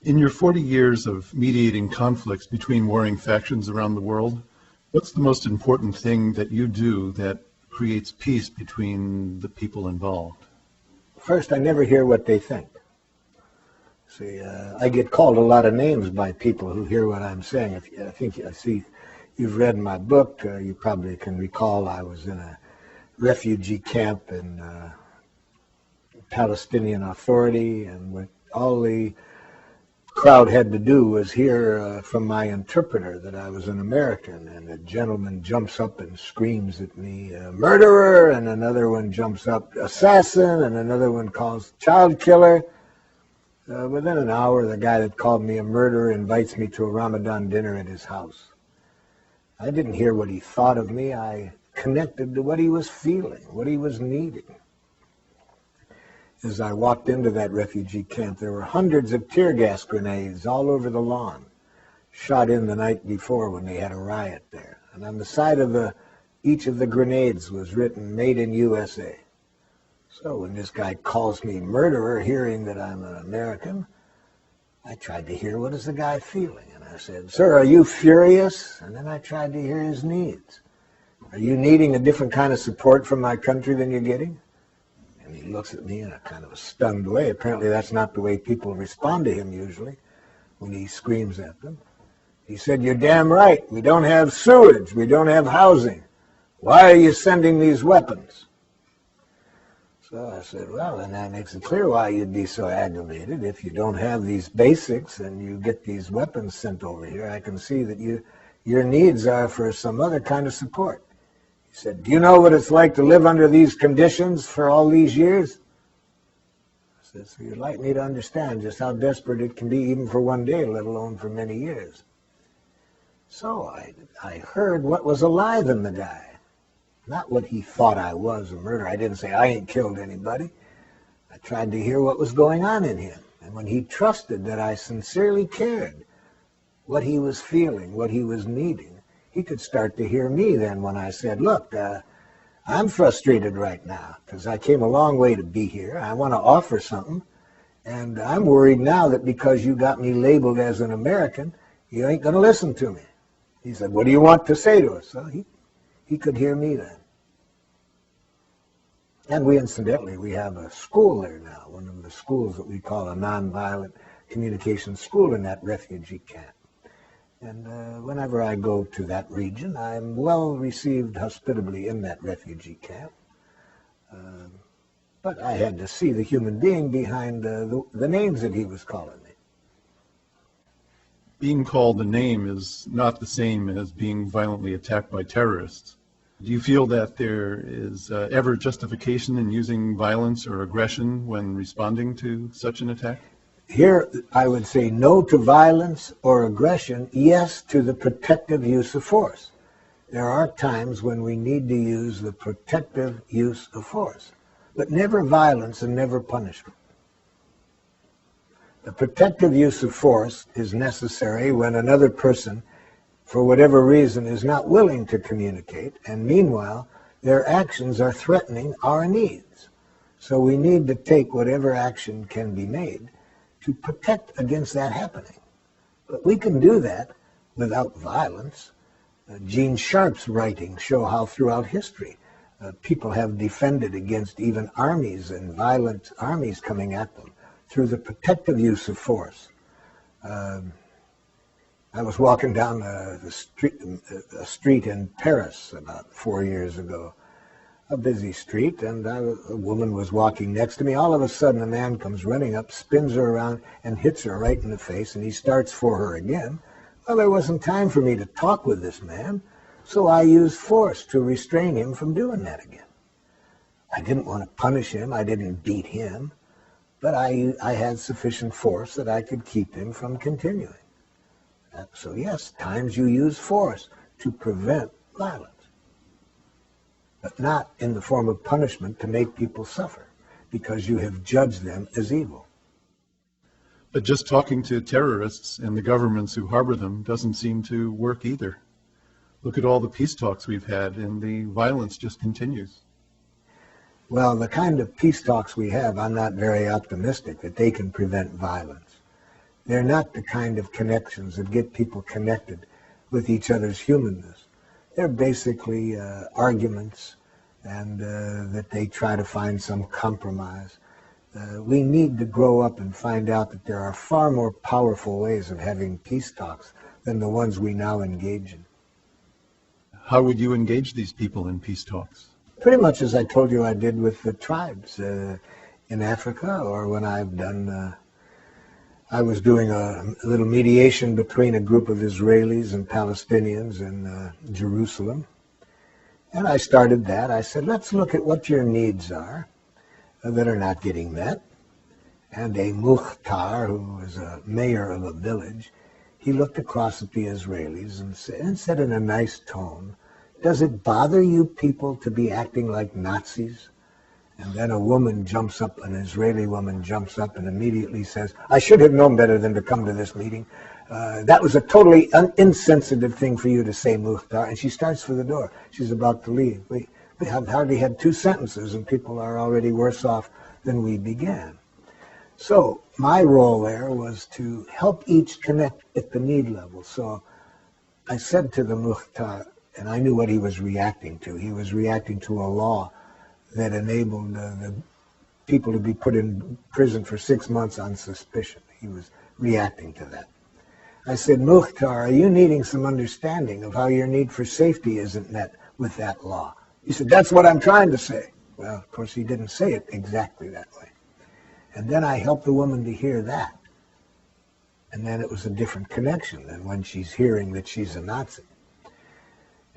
In your 40 years of mediating conflicts between warring factions around the world, what's the most important thing that you do that creates peace between the people involved? First, I never hear what they think. See, I get called a lot of names by people who hear what I'm saying. I see you've read my book. You probably can recall I was in a refugee camp in Palestinian Authority, and what all the crowd had to do was hear from my interpreter that I was an American, and a gentleman jumps up and screams at me, murderer, and another one jumps up, assassin, and another one calls child killer. Within an hour, the guy that called me a murderer invites me to a Ramadan dinner at his house. I didn't hear what he thought of me. I connected to what he was feeling, what he was needing. As I walked into that refugee camp, there were hundreds of tear gas grenades all over the lawn, shot in the night before when they had a riot there. And on the side of each of the grenades was written, "Made in USA." So when this guy calls me murderer, hearing that I'm an American, I tried to hear, what is the guy feeling? And I said, "Sir, are you furious?" And then I tried to hear his needs. "Are you needing a different kind of support from my country than you're getting?" And he looks at me in a kind of a stunned way. Apparently that's not the way people respond to him usually when he screams at them. He said, "You're damn right. We don't have sewage. We don't have housing. Why are you sending these weapons?" So I said, "Well, then that makes it clear why you'd be so aggravated. If you don't have these basics and you get these weapons sent over here, I can see that your needs are for some other kind of support." He said, "Do you know what it's like to live under these conditions for all these years?" I said, "So you'd like me to understand just how desperate it can be even for one day, let alone for many years." So I heard what was alive in the guy. Not what he thought I was, a murderer. I didn't say, "I ain't killed anybody." I tried to hear what was going on in him. And when he trusted that I sincerely cared what he was feeling, what he was needing, he could start to hear me then when I said, "Look, I'm frustrated right now because I came a long way to be here. I want to offer something. And I'm worried now that because you got me labeled as an American, you ain't going to listen to me." He said, "What do you want to say to us?" So he could hear me then. And we have a school there now, one of the schools that we call a nonviolent communication school in that refugee camp. And whenever I go to that region, I'm well received hospitably in that refugee camp. But I had to see the human being behind the names that he was calling me. Being called a name is not the same as being violently attacked by terrorists. Do you feel that there is ever justification in using violence or aggression when responding to such an attack? Here, I would say no to violence or aggression, yes to the protective use of force. There are times when we need to use the protective use of force, but never violence and never punishment. The protective use of force is necessary when another person, for whatever reason, is not willing to communicate, and meanwhile, their actions are threatening our needs. So we need to take whatever action can be made to protect against that happening. But we can do that without violence. Gene Sharp's writings show how throughout history people have defended against even armies and violent armies coming at them through the protective use of force. I was walking down a street in Paris about 4 years ago, a busy street, and a woman was walking next to me. All of a sudden, a man comes running up, spins her around, and hits her right in the face, and he starts for her again. Well, there wasn't time for me to talk with this man, so I used force to restrain him from doing that again. I didn't want to punish him. I didn't beat him, but I had sufficient force that I could keep him from continuing. So yes, times you use force to prevent violence, but not in the form of punishment to make people suffer because you have judged them as evil. But just talking to terrorists and the governments who harbor them doesn't seem to work either. Look at all the peace talks we've had, and the violence just continues. Well, the kind of peace talks we have, I'm not very optimistic that they can prevent violence. They're not the kind of connections that get people connected with each other's humanness. They're basically arguments, and that they try to find some compromise. We need to grow up and find out that there are far more powerful ways of having peace talks than the ones we now engage in. How would you engage these people in peace talks? Pretty much as I told you I did with the tribes in Africa, or when I've done, I was doing a little mediation between a group of Israelis and Palestinians in Jerusalem. And I started that. I said, let's look at what your needs are that are not getting met. And a Mukhtar, who was a mayor of a village, he looked across at the Israelis and said in a nice tone, does it bother you people to be acting like Nazis? And then a woman jumps up, an Israeli woman jumps up and immediately says, I should have known better than to come to this meeting. That was a totally insensitive thing for you to say, Mukhtar. And she starts for the door. She's about to leave. We have hardly had 2 sentences, and people are already worse off than we began. So my role there was to help each connect at the need level. So I said to the Mukhtar, and I knew what he was reacting to. He was reacting to a law that enabled the people to be put in prison for 6 months on suspicion. He was reacting to that. I said, Mukhtar, are you needing some understanding of how your need for safety isn't met with that law? He said, that's what I'm trying to say. Well, of course, he didn't say it exactly that way. And then I helped the woman to hear that. And then it was a different connection than when she's hearing that she's a Nazi.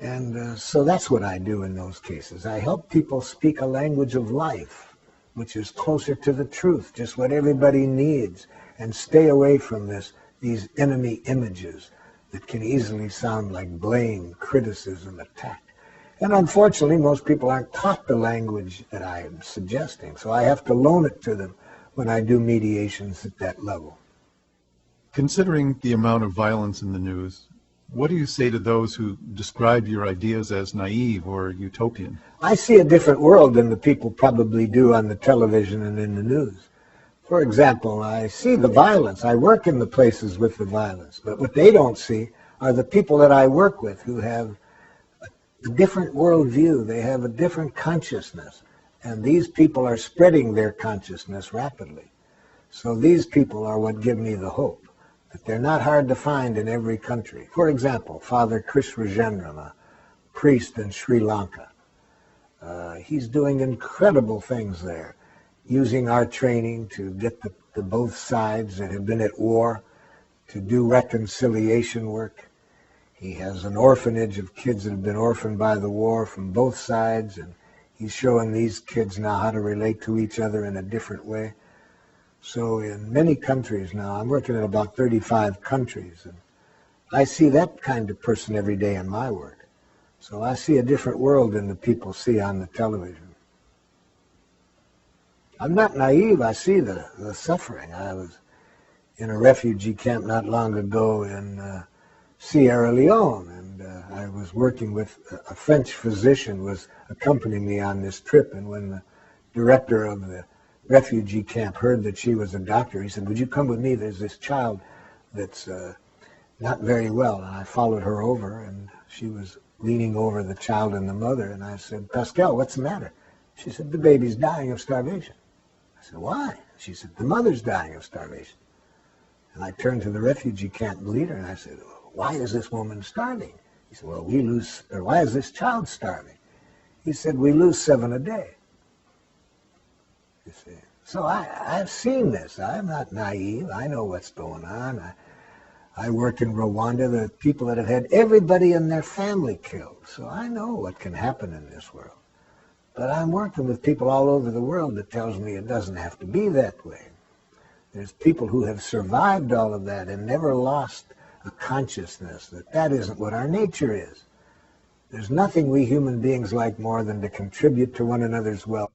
And so that's what I do in those cases. I help people speak a language of life, which is closer to the truth, just what everybody needs, and stay away from these enemy images that can easily sound like blame, criticism, attack. And unfortunately, most people aren't taught the language that I am suggesting, so I have to loan it to them when I do mediations at that level. Considering the amount of violence in the news, what do you say to those who describe your ideas as naive or utopian? I see a different world than the people probably do on the television and in the news. For example, I see the violence. I work in the places with the violence. But what they don't see are the people that I work with who have a different worldview. They have a different consciousness. And these people are spreading their consciousness rapidly. So these people are what give me the hope that they're not hard to find in every country. For example, Father Chris Rajendran, a priest in Sri Lanka. He's doing incredible things there, using our training to get the both sides that have been at war to do reconciliation work. He has an orphanage of kids that have been orphaned by the war from both sides, and he's showing these kids now how to relate to each other in a different way. So in many countries now, I'm working in about 35 countries, and I see that kind of person every day in my work. So I see a different world than the people see on the television. I'm not naive. I see the suffering. I was in a refugee camp not long ago in Sierra Leone, and I was working with a French physician was accompanying me on this trip, and when the director of the refugee camp heard that she was a doctor, he said, would you come with me? There's this child that's not very well. And I followed her over, and she was leaning over the child and the mother, and I said, Pascal, what's the matter? She said, the baby's dying of starvation. I said, why? She said, the mother's dying of starvation. And I turned to the refugee camp leader, and I said, why is this woman starving? He said, well, why is this child starving? He said, we lose 7 a day. You see. So I've seen this. I'm not naive. I know what's going on. I work in Rwanda. There are people that have had everybody in their family killed. So I know what can happen in this world. But I'm working with people all over the world that tells me it doesn't have to be that way. There's people who have survived all of that and never lost a consciousness that isn't what our nature is. There's nothing we human beings like more than to contribute to one another's well.